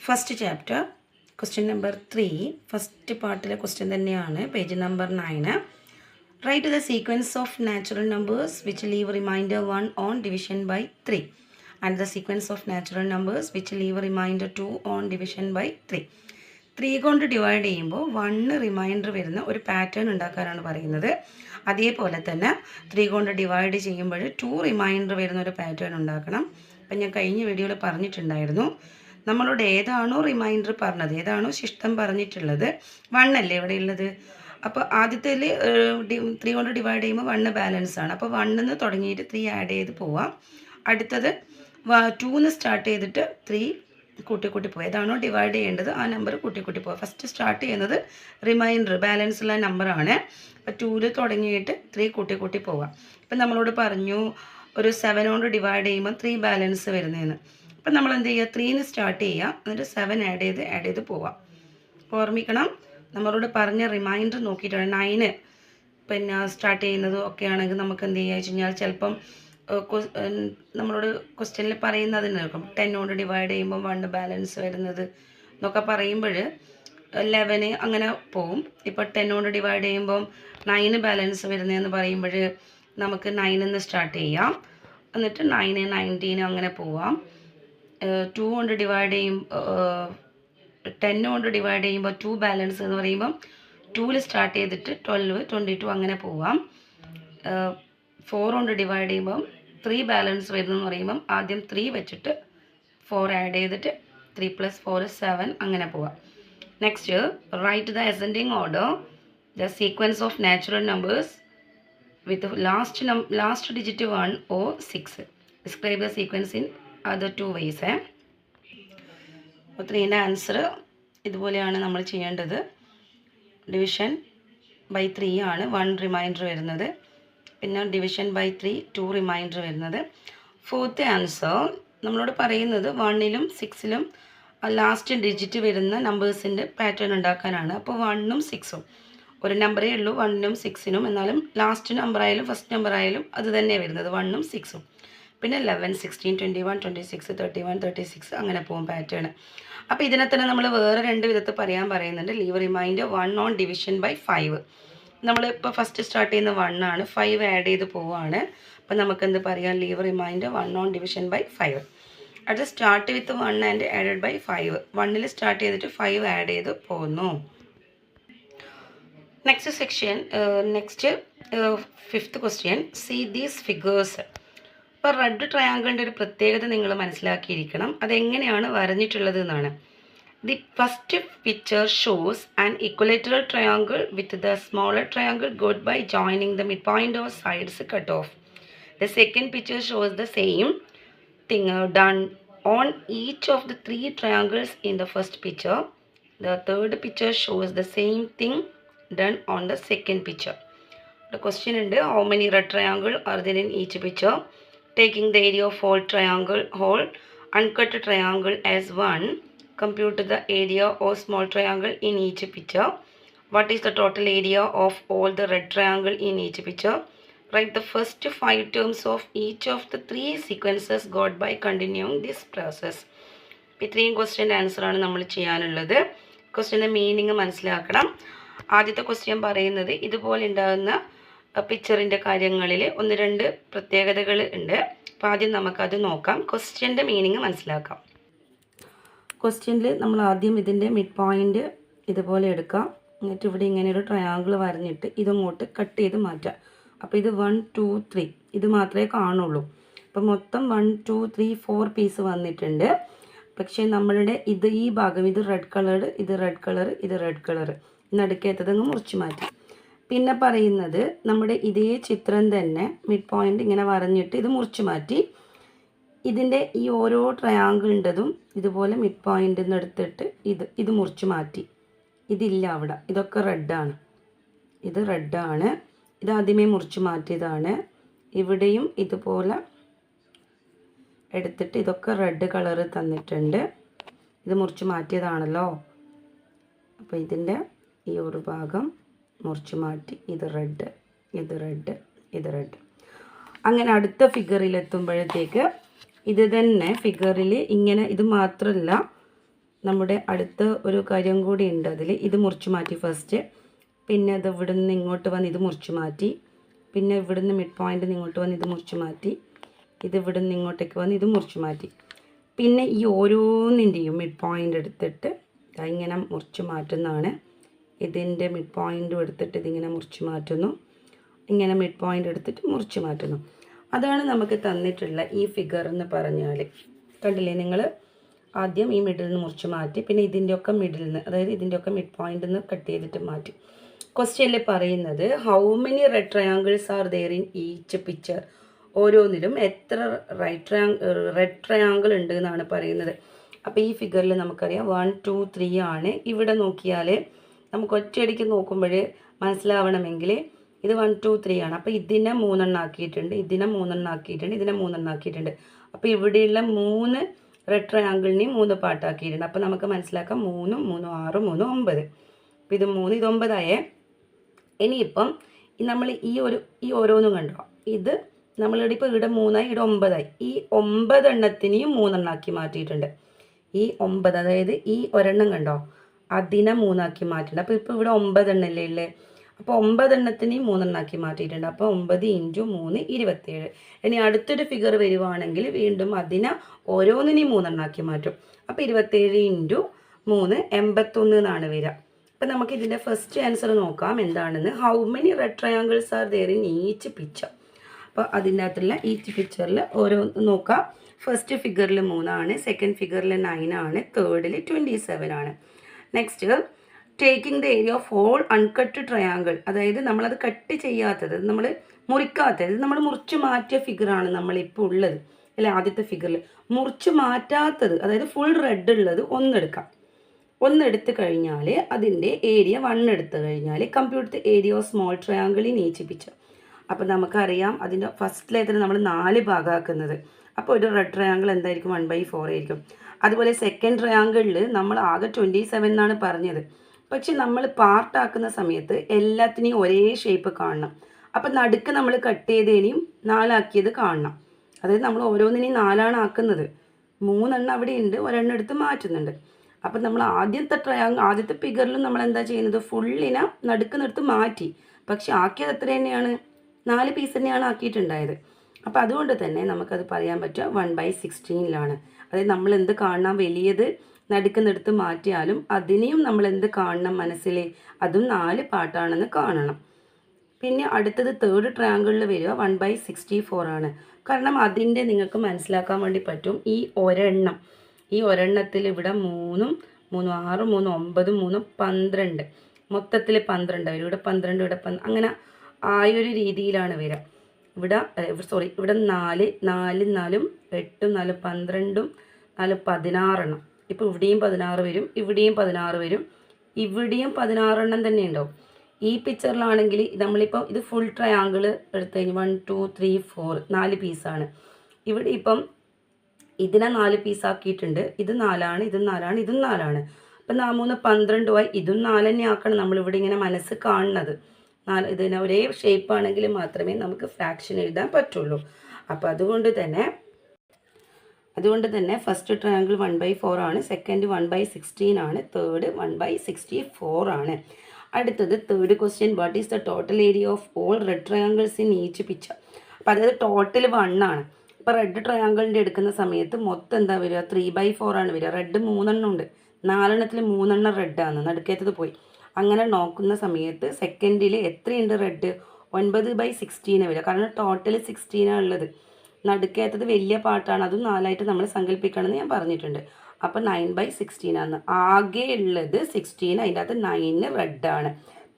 First chapter question number 3 first പാർട്ടിലെ question തന്നെയാണ്. Page number 9. Write the sequence of natural numbers which leave reminder 1 on division by 3 and the sequence of natural numbers which leave remainder 2 on division by 3. 3 കൊണ്ട് divide ചെയ്യുമ്പോൾ 1 reminder വരുന്ന ഒരു pattern ഉണ്ടാക്കാനാണ് പറയുന്നത്. അതേപോലെ തന്നെ 3 കൊണ്ട് ഡിവൈഡ് ചെയ്യുമ്പോൾ 2 റിമൈൻഡർ വരുന്ന ഒരു പാറ്റേൺ ഉണ്ടാക്കണം. അപ്പം ഞാൻ കഴിഞ്ഞ വീഡിയോയിൽ പറഞ്ഞിട്ടുണ്ടായിരുന്നു, നമ്മളോട് ഏതാണോ റിമൈൻഡർ പറഞ്ഞത്, ഏതാണോ ശിഷ്ടം പറഞ്ഞിട്ടുള്ളത്, 1 അല്ലേ ഇവിടെ ഉള്ളത്. അപ്പോൾ ആദ്യത്തിൽ 3 കൊണ്ട് ഡിവൈഡ് ചെയ്യുമ്പോൾ 1 ബാലൻസ് ആണ്. അപ്പോൾ 1 തുടങ്ങിയിട്ട് 3 ആഡ് ചെയ്ത് പോവാം. അടുത്തത് 2 സ്റ്റാർട്ട് ചെയ്തിട്ട് 3 കൂട്ടി പോവുക. ഏതാണോ ഡിവൈഡ് ചെയ്യേണ്ടത് ആ നമ്പർ കൂട്ടി പോവുക. ഫസ്റ്റ് സ്റ്റാർട്ട് ചെയ്യുന്നത് റിമൈൻഡർ ബാലൻസ് ഉള്ള നമ്പറാണ്. അപ്പോൾ 2 തുടങ്ങിയിട്ട് 3 കൂട്ടി പോവാം. ഇപ്പം നമ്മളോട് പറഞ്ഞു ഒരു 7 കൊണ്ട് ഡിവൈഡ് ചെയ്യുമ്പോൾ 3 ബാലൻസ് വരുന്നതെന്ന്. അപ്പം നമ്മൾ എന്ത് ചെയ്യുക, 3 സ്റ്റാർട്ട് ചെയ്യുക, എന്നിട്ട് 7 ആഡ് ചെയ്ത് പോവാം. ഓർമ്മിക്കണം, നമ്മളോട് പറഞ്ഞ റിമൈൻഡർ നോക്കിയിട്ടാണ് 9 പിന്നെ സ്റ്റാർട്ട് ചെയ്യുന്നത് ഒക്കെ ആണെങ്കിൽ നമുക്ക് എന്ത് ചെയ്യുക വെച്ച് കഴിഞ്ഞാൽ ചിലപ്പം നമ്മളോട് ക്വസ്റ്റ്യനിൽ പറയുന്നതിന് നിൽക്കും 10 കൊണ്ട് ഡിവൈഡ് ചെയ്യുമ്പോൾ 1 ബാലൻസ് വരുന്നത് എന്നൊക്കെ പറയുമ്പോൾ 11 അങ്ങനെ പോവും. ഇപ്പോൾ 10 കൊണ്ട് ഡിവൈഡ് ചെയ്യുമ്പം 9 ബാലൻസ് വരുന്നതെന്ന് പറയുമ്പോൾ നമുക്ക് 9 സ്റ്റാർട്ട് ചെയ്യാം, എന്നിട്ട് 9, 19 അങ്ങനെ പോവാം. 2 കൊണ്ട് ഡിവൈഡ് ചെയ്യുമ്പോൾ 10 കൊണ്ട് ഡിവൈഡ് ചെയ്യുമ്പോൾ 2 ബാലൻസ് എന്ന് പറയുമ്പം 2 സ്റ്റാർട്ട് ചെയ്തിട്ട് 12, 22 അങ്ങനെ പോവാം. 4 കൊണ്ട് ഡിവൈഡ് ചെയ്യുമ്പം 3 ബാലൻസ് വരുന്നതെന്ന് പറയുമ്പം ആദ്യം 3 വെച്ചിട്ട് 4 ആഡ് ചെയ്തിട്ട് 3 + 4 7 അങ്ങനെ പോവാം. Next, write the ascending order the sequence of natural numbers with last digit 1 or 6. Describe the sequence in other 2 ways. അപ്പോൾ 3ൻ്റെ ആൻസർ ഇതുപോലെയാണ് നമ്മൾ ചെയ്യേണ്ടത്. ഡിവിഷൻ ബൈ 3 ആണ് 1 റിമൈൻഡർ വരുന്നത്. പിന്നെ ഡിവിഷൻ ബൈ 3 2 റിമൈൻഡർ വരുന്നത്. 4th ആൻസർ നമ്മളോട് പറയുന്നത് 1ലും 6ലും ലാസ്റ്റ് ഡിജിറ്റ് വരുന്ന നമ്പേഴ്സിൻ്റെ പാറ്റേൺ ഉണ്ടാക്കാനാണ്. അപ്പോൾ 1ഉം 6ഉം ഒരു നമ്പറേ ഉള്ളൂ, 1നും 6നും. എന്നാലും ലാസ്റ്റ് നമ്പർ ആയാലും ഫസ്റ്റ് നമ്പർ ആയാലും അത് തന്നെയാണ് വരുന്നത്, 1ഉം 6ഉം. പിന്നെ 11, 16, 21, 26, 31, 36 അങ്ങനെ പോകും പാറ്റേൺ. അപ്പോൾ ഇതിനെ തന്നെ നമ്മൾ വേറെ 2 വിധത്തിൽ പറയുന്നുണ്ട്. Leave reminder 1 on division by 5. നമ്മളിപ്പോൾ ഫസ്റ്റ് സ്റ്റാർട്ട് ചെയ്യുന്ന 1 ആണ്, 5 ആഡ് ചെയ്ത് പോവുകയാണ്. അപ്പോൾ നമുക്ക് എന്ത് പറയാം, leave reminder 1 on division by 5. അത് start with 1 and added by 5. 1ൽ സ്റ്റാർട്ട് ചെയ്തിട്ട് 5 ആഡ് ചെയ്ത് പോകുന്നു. Next section, next 5th question. See these figures. ഇപ്പോൾ റെഡ് ട്രയാങ്കിളിൻ്റെ ഒരു പ്രത്യേകത നിങ്ങൾ മനസ്സിലാക്കിയിരിക്കണം, അതെങ്ങനെയാണ് വരഞ്ഞിട്ടുള്ളത് എന്നാണ്. The first picture shows an equilateral triangle with the smaller triangle got by joining the mid point of sides cut off. The second picture shows the same thing done on each of the 3 triangles in the first picture. The third picture shows the same thing done on the second picture. The question is, how many red triangles are there in each picture? Taking the area of whole triangle, whole uncut triangle as 1, compute the area of small triangle in each picture. What is the total area of all the red triangle in each picture? Write the first 5 terms of each of the 3 sequences got by continuing this process. ഇത്രയും ക്വസ്റ്റ്യൻ്റെ ആൻസറാണ് നമ്മൾ ചെയ്യാനുള്ളത്. ക്വസ്റ്റ്യൻ്റെ meaning മനസ്സിലാക്കണം. ആദ്യത്തെ question പറയുന്നത് ഇതുപോലെ ഉണ്ടാകുന്ന പിക്ചറിൻ്റെ കാര്യങ്ങളിൽ 1-2 പ്രത്യേകതകൾ ഉണ്ട്. അപ്പോൾ ആദ്യം നമുക്കത് നോക്കാം. ക്വസ്റ്റ്യൻ്റെ മീനിങ് മനസ്സിലാക്കാം. ക്വസ്റ്റ്യനിൽ നമ്മൾ ആദ്യം ഇതിൻ്റെ മിഡ് പോയിൻ്റ് ഇതുപോലെ എടുക്കാം. എന്നിട്ട് ഇവിടെ ഇങ്ങനെ ഒരു ട്രയാങ്കിൾ വരഞ്ഞിട്ട് ഇതങ്ങോട്ട് കട്ട് ചെയ്ത് മാറ്റാം. അപ്പോൾ ഇത് 1, 2, 3 ഇത് മാത്രമേ കാണുള്ളൂ. അപ്പോൾ മൊത്തം 1, 2, 3, 4 പീസ് വന്നിട്ടുണ്ട്. പക്ഷേ നമ്മളുടെ ഈ ഭാഗം ഇത് റെഡ് കളർ, ഇത് റെഡ് കളർ, ഇത് റെഡ് കളർ, നടുക്കേത്തതങ്ങ് മുറിച്ച് മാറ്റി. പിന്നെ പറയുന്നത് നമ്മുടെ ഇതേ ചിത്രം തന്നെ മിഡ് പോയിൻ്റ് ഇങ്ങനെ വരഞ്ഞിട്ട് ഇത് മുറിച്ച് മാറ്റി. ഇതിൻ്റെ ഈ ഓരോ ട്രയാങ്കിളിൻ്റെതും ഇതുപോലെ മിഡ് പോയിൻ്റിൽ നിന്ന് എടുത്തിട്ട് ഇത് മുറിച്ച് മാറ്റി. ഇതില്ല അവിടെ, ഇതൊക്കെ റെഡാണ്, ഇത് റെഡാണ്. ഇത് ആദ്യമേ മുറിച്ച് മാറ്റിയതാണ്. ഇവിടെയും ഇതുപോലെ എടുത്തിട്ട് ഇതൊക്കെ റെഡ് കളറ് തന്നിട്ടുണ്ട്. ഇത് മുറിച്ച് മാറ്റിയതാണല്ലോ. അപ്പോൾ ഇതിൻ്റെ ഈ ഒരു ഭാഗം മുറിച്ച് മാറ്റി. ഇത് റെഡ്, ഇത് റെഡ്, ഇത് റെഡ്. അങ്ങനെ അടുത്ത ഫിഗറിലെത്തുമ്പോഴത്തേക്ക് ഇത് തന്നെ ഫിഗറിൽ ഇങ്ങനെ ഇത് മാത്രമല്ല നമ്മുടെ അടുത്ത ഒരു കാര്യം കൂടി ഉണ്ട് അതിൽ. ഇത് മുറിച്ച് മാറ്റി ഫസ്റ്റ്, പിന്നെ അത് ഇവിടുന്ന് ഇങ്ങോട്ട് വന്ന് ഇത് മുറിച്ച് മാറ്റി, പിന്നെ ഇവിടുന്ന് മിഡ് പോയിൻ്റ് ഇങ്ങോട്ട് വന്ന് ഇത് മുറിച്ച് മാറ്റി, ഇത് ഇവിടുന്ന് ഇങ്ങോട്ടേക്ക് വന്ന് ഇത് മുറിച്ച് മാറ്റി. പിന്നെ ഈ ഓരോന്നിൻ്റെയും മിഡ് പോയിൻ്റ് എടുത്തിട്ട് ഇങ്ങനെ മുറിച്ച് മാറ്റുന്നതാണ്. ഇതിൻ്റെ മിഡ് പോയിൻ്റും എടുത്തിട്ട് ഇതിങ്ങനെ മുറിച്ച് മാറ്റുന്നു, ഇങ്ങനെ മിഡ് പോയിൻ്റ് എടുത്തിട്ട് മുറിച്ച് മാറ്റുന്നു. അതാണ് നമുക്ക് തന്നിട്ടുള്ള ഈ ഫിഗർ എന്ന് പറഞ്ഞാൽ. കണ്ടില്ലേ നിങ്ങൾ? ആദ്യം ഈ മിഡിൽ നിന്ന് മുറിച്ച് മാറ്റി, പിന്നെ ഇതിൻ്റെയൊക്കെ മിഡിൽ നിന്ന്, അതായത് ഇതിൻ്റെയൊക്കെ മിഡ് പോയിൻ്റിൽ നിന്ന് കട്ട് ചെയ്തിട്ട് മാറ്റി. ക്വസ്റ്റ്യനിൽ പറയുന്നത് how many red triangles are there in each picture. ഓരോന്നിലും എത്ര റെഡ് ട്രയാങ്കിൾ ഉണ്ട് എന്നാണ് പറയുന്നത്. അപ്പോൾ ഈ ഫിഗറിൽ നമുക്കറിയാം 1 2 3 ആണ്. ഇവിടെ നോക്കിയാൽ നമുക്ക് ഒറ്റയടിക്ക് നോക്കുമ്പോൾ മനസ്സിലാവണമെങ്കിൽ ഇത് 1 2 3 ആണ്. അപ്പോൾ ഇതിനെ 3 എണ്ണം ആക്കിയിട്ടുണ്ട്, ഇതിനെ 3 എണ്ണം ആക്കിയിട്ടുണ്ട്, ഇതിനെ 3 എണ്ണം ആക്കിയിട്ടുണ്ട്. അപ്പോൾ ഇവിടെയുള്ള 3 റെഡ് ട്രയാങ്കിളിനെയും 3 പാട്ടാക്കിയിട്ടുണ്ട്. അപ്പോൾ നമുക്ക് മനസ്സിലാക്കാം 3 3 6 3 9. അപ്പോൾ ഇത് 3 ഇത് 9 ആയേ. ഇനിയിപ്പം നമ്മൾ ഈ ഓരോന്നും കണ്ടോ, ഇത് നമ്മളിവിടെ ഇപ്പോൾ ഇവിടെ 3 ആയി, ഇവിടെ 9 ആയി. ഈ 9 എണ്ണത്തിനെയും 3 എണ്ണം ആക്കി മാറ്റിയിട്ടുണ്ട്. ഈ 9, അതായത് ഈ ഒരെണ്ണം കണ്ടോ, അതിനെ 3 ആക്കി മാറ്റിയിട്ടുണ്ട്. അപ്പോൾ ഇപ്പോൾ ഇവിടെ 9 എണ്ണല്ലേ ഉള്ളേ. അപ്പോൾ 9 എണ്ണത്തിനെയും 3 എണ്ണം ആക്കി മാറ്റിയിട്ടുണ്ട്. അപ്പോൾ 9 × 3 27. ഇനി അടുത്തൊരു ഫിഗർ വരുവാണെങ്കിൽ വീണ്ടും അതിനെ ഓരോന്നിനെയും 3 എണ്ണം ആക്കി മാറ്റും. അപ്പോൾ 27 × 3 81 എന്നാണ് വരിക. അപ്പം നമുക്ക് ഇതിൻ്റെ ഫസ്റ്റ് ആൻസർ നോക്കാം എന്താണെന്ന്. How many red triangles are there in each picture. അപ്പോൾ അതിൻ്റെ അകത്തുള്ള ഈച്ച് പിക്ചറിൽ ഓരോ നോക്കാം. ഫസ്റ്റ് ഫിഗറിൽ 3 ആണ്, സെക്കൻഡ് ഫിഗറിൽ 9 ആണ്, തേർഡിൽ 27 ആണ്. Next taking the area of all uncut triangle. അതായത് നമ്മളത് കട്ട് ചെയ്യാത്തത്, നമ്മൾ മുറിക്കാത്തത്, നമ്മൾ മുറിച്ച് മാറ്റിയ ഫിഗറാണ് നമ്മളിപ്പോൾ ഉള്ളത് അല്ലേ. ആദ്യത്തെ ഫിഗറിൽ മുറിച്ച് മാറ്റാത്തത്, അതായത് ഫുൾ റെഡ് ഉള്ളത് ഒന്നെടുക്കാം. ഒന്നെടുത്ത് കഴിഞ്ഞാൽ അതിൻ്റെ ഏരിയ 1 എടുത്തു കഴിഞ്ഞാൽ compute the area of small triangle in each picture. അപ്പോൾ നമുക്കറിയാം അതിൻ്റെ ഫസ്റ്റിലേത്തിന് നമ്മൾ 4 ഭാഗമാക്കുന്നത്. അപ്പോൾ ഒരു റെഡ് ട്രയാങ്കിൾ എന്തായിരിക്കും 1/4 ആയിരിക്കും. അതുപോലെ സെക്കൻഡ് ട്രയാങ്കിളിൽ നമ്മൾ ആകെ 27 എന്നാണ് പറഞ്ഞത്. പക്ഷെ നമ്മൾ പാർട്ടാക്കുന്ന സമയത്ത് എല്ലാത്തിനെയും ഒരേ ഷേപ്പ് കാണണം. അപ്പം നടുക്ക് നമ്മൾ കട്ട് ചെയ്തതിനെയും 4 ആക്കിയത് കാണണം. അതായത് നമ്മൾ ഓരോന്നിനെയും 4 ആണ് ആക്കുന്നത്. 3 എണ്ണം അവിടെ ഉണ്ട്, ഒരെണ്ണം എടുത്ത് മാറ്റുന്നുണ്ട്. അപ്പം നമ്മൾ ആദ്യത്തെ ഫിഗറിലും നമ്മൾ എന്താ ചെയ്യുന്നത്, ഫുള്ളിനെ നടുക്ക് നിർത്ത് മാറ്റി. പക്ഷെ ആക്കിയത് എത്ര തന്നെയാണ്, 4 പീസ് തന്നെയാണ് ആക്കിയിട്ടുണ്ടായത്. അപ്പോൾ അതുകൊണ്ട് തന്നെ നമുക്കത് പറയാൻ പറ്റുക 1/16 അതായത് നമ്മൾ എന്ത് കാണണം, വലിയത് നടുക്ക് നിർത്ത് മാറ്റിയാലും അതിനെയും നമ്മൾ എന്ത് കാണണം മനസ്സിൽ, അതും 4 പാർട്ടാണെന്ന് കാണണം. പിന്നെ അടുത്തത് തേർഡ് ട്രയാങ്കിളിൽ വരിക 1/64 ആണ്. കാരണം അതിൻ്റെ നിങ്ങൾക്ക് മനസ്സിലാക്കാൻ വേണ്ടി പറ്റും, ഈ ഒരെണ്ണത്തിൽ ഇവിടെ 3 3 6 3 9 3 12, മൊത്തത്തിൽ 12 വരും. ഇവിടെ 12 ഇവിടെ 12, അങ്ങനെ ആയൊരു രീതിയിലാണ് വരിക. ഇവിടെ 4 4 4 8 4 12 4 16 എണ്ണം. ഇപ്പോൾ ഇവിടെയും 16 വരും, ഇവിടെയും 16 വരും, ഇവിടെയും 16 എണ്ണം തന്നെ ഉണ്ടാവും. ഈ പിക്ചറിലാണെങ്കിൽ നമ്മളിപ്പം ഇത് ഫുൾ ട്രയാങ്കിൾ എടുത്തു കഴിഞ്ഞാൽ 1 2 3 4 4 പീസാണ്. ഇവിടെ ഇപ്പം ഇതിനെ 4 പീസാക്കിയിട്ടുണ്ട്. ഇത് 4 ആണ്, ഇതും 4 ആണ്, ഇതും 4 ആണ്. അപ്പം 3 12 ആയി. ഇതും 4 തന്നെ ആക്കണം നമ്മളിവിടെ ഇങ്ങനെ മനസ്സ് കാണുന്നത്. ഇതിന് ഒരേ ഷേപ്പ് ആണെങ്കിൽ മാത്രമേ നമുക്ക് ഫ്രാക്ഷൻ എഴുതാൻ പറ്റുള്ളൂ. അപ്പോൾ അതുകൊണ്ട് തന്നെ ഫസ്റ്റ് ട്രയാങ്കിൾ 1/4 ആണ്, സെക്കൻഡ് 1/16 ആണ്, തേർഡ് 1/64 ആണ്. അടുത്തത് third question, what is the total area of all red triangles in each picture. അപ്പോൾ അതായത് ടോട്ടൽ 1 ആണ്. ഇപ്പോൾ റെഡ് ട്രയാങ്കിളിൻ്റെ എടുക്കുന്ന സമയത്ത് മൊത്തം എന്താ വരിക, 3/4 ആണ് വരിക. റെഡ് 3 എണ്ണം ഉണ്ട്, 4 എണ്ണത്തിൽ 3 എണ്ണം റെഡാണ്, നടുക്കേത്തത് പോയി. അങ്ങനെ നോക്കുന്ന സമയത്ത് സെക്കൻഡിൽ എത്രയുണ്ട് റെഡ്, 9/16 വരിക. കാരണം ടോട്ടൽ 16 ഉള്ളത്, നടുക്കേത്തത് വലിയ പാർട്ടാണ്, അതും 4 ആയിട്ട് നമ്മൾ സങ്കല്പിക്കണമെന്ന് ഞാൻ പറഞ്ഞിട്ടുണ്ട്. അപ്പോൾ 9/16 ആണ്. ആകെ ഉള്ളത് 16, അതിൻ്റെ അകത്ത് 9 റെഡാണ്.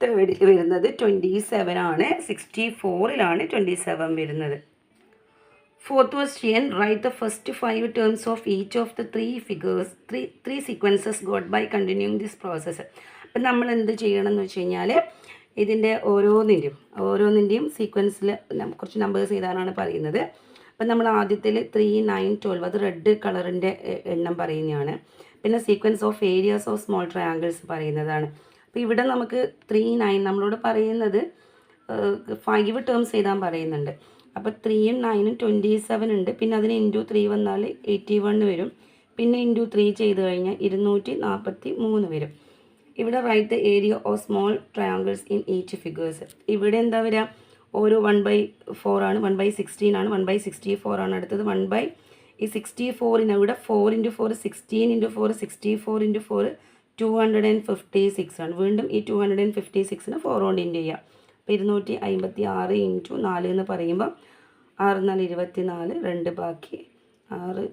തേർഡിൽ വരുന്നത് 27 ആണ്, 64ലാണ് 27 വരുന്നത്. Fourth question, write the first 5 terms of each of the 3 figures, three sequences got by continuing this process. അപ്പം നമ്മൾ എന്ത് ചെയ്യണം എന്ന് വെച്ച് കഴിഞ്ഞാൽ ഇതിൻ്റെ ഓരോന്നിൻ്റെയും സീക്വൻസിൽ കുറച്ച് നമ്പേഴ്സ് എഴുതാനാണ് പറയുന്നത്. അപ്പം നമ്മൾ ആദ്യത്തിൽ 3 9 12 അത് റെഡ് കളറിൻ്റെ എണ്ണം പറയുന്നതാണ്. പിന്നെ sequence of areas of small triangles പറയുന്നതാണ്. അപ്പോൾ ഇവിടെ നമുക്ക് 3 9 നമ്മളോട് പറയുന്നത് 5 ടേംസ് എഴുതാൻ പറയുന്നുണ്ട്. അപ്പോൾ 3 9 27 ഉണ്ട്. പിന്നെ അതിന് × 3 വന്നാൽ 81 വരും. പിന്നെ ഇൻറ്റു 3 ചെയ്ത് കഴിഞ്ഞാൽ 243 വരും. ഇവിടെ write the area of small triangles in each figures. ഇവിടെ എന്താ വരിക, ഓരോ 1/4 ആണ്, 1/16 ആണ്, 1/64 ആണ്. അടുത്തത് 1 ഈ 64ന് ഇവിടെ 4 × 4 16 × 4 64 × 4 256 ആണ്. വീണ്ടും ഈ 256ന് 4 കൊണ്ട് ഇൻറ്റു ചെയ്യുക. അപ്പോൾ 256 × 4 എന്ന് പറയുമ്പോൾ 6 4 24, 2 ബാക്കി 6 4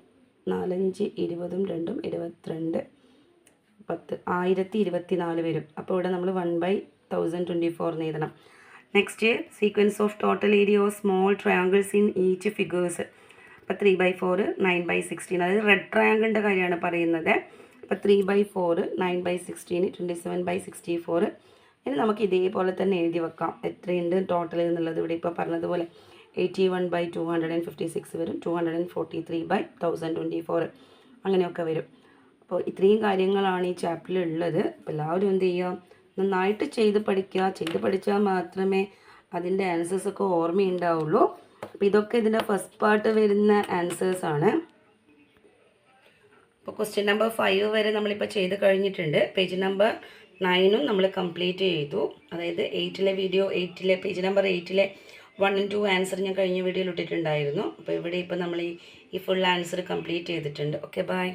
5 20 2 22 10 1024 വരും. അപ്പോൾ ഇവിടെ നമ്മൾ 1/1024 എന്ന് എഴുതണം. Next sequence of total area of small triangles in each figures. അപ്പോൾ 3/4 9/16, അതായത് റെഡ് ട്രയാങ്കിളിൻ്റെ കാര്യമാണ് പറയുന്നത്. അപ്പോൾ 3/4 9/16 27/64. ഇനി നമുക്ക് ഇതേപോലെ തന്നെ എഴുതി വെക്കാം എത്രയുണ്ട് ടോട്ടൽ എന്നുള്ളത്. ഇവിടെ ഇപ്പോൾ പറഞ്ഞതുപോലെ 81/256 വരും, 243/1024 അങ്ങനെയൊക്കെ വരും. അപ്പോൾ ഇത്രയും കാര്യങ്ങളാണ് ഈ ചാപ്റ്ററിൽ ഉള്ളത്. അപ്പോൾ എല്ലാവരും എന്ത് ചെയ്യുക, നന്നായിട്ട് ചെയ്ത് പഠിച്ചാൽ മാത്രമേ അതിൻ്റെ ആൻസേഴ്സൊക്കെ ഓർമ്മയുണ്ടാവുള്ളൂ. അപ്പോൾ ഇതൊക്കെ ഇതിൻ്റെ ഫസ്റ്റ് പാർട്ട് വരുന്ന ആൻസേഴ്സാണ്. അപ്പോൾ ക്വസ്റ്റ്യൻ നമ്പർ 5 വരെ നമ്മളിപ്പോൾ ചെയ്ത് കഴിഞ്ഞിട്ടുണ്ട്. പേജ് നമ്പർ 9 നമ്മൾ കംപ്ലീറ്റ് ചെയ്തു. അതായത് 8ലെ പേജ് നമ്പർ 8ലെ 1 and 2 ആൻസർ ഞാൻ കഴിഞ്ഞ വീഡിയോയിൽ ഇട്ടിട്ടുണ്ടായിരുന്നു. അപ്പോൾ ഇവിടെ ഇപ്പോൾ നമ്മൾ ഈ ഫുൾ ആൻസർ കംപ്ലീറ്റ് ചെയ്തിട്ടുണ്ട്. Okay, by.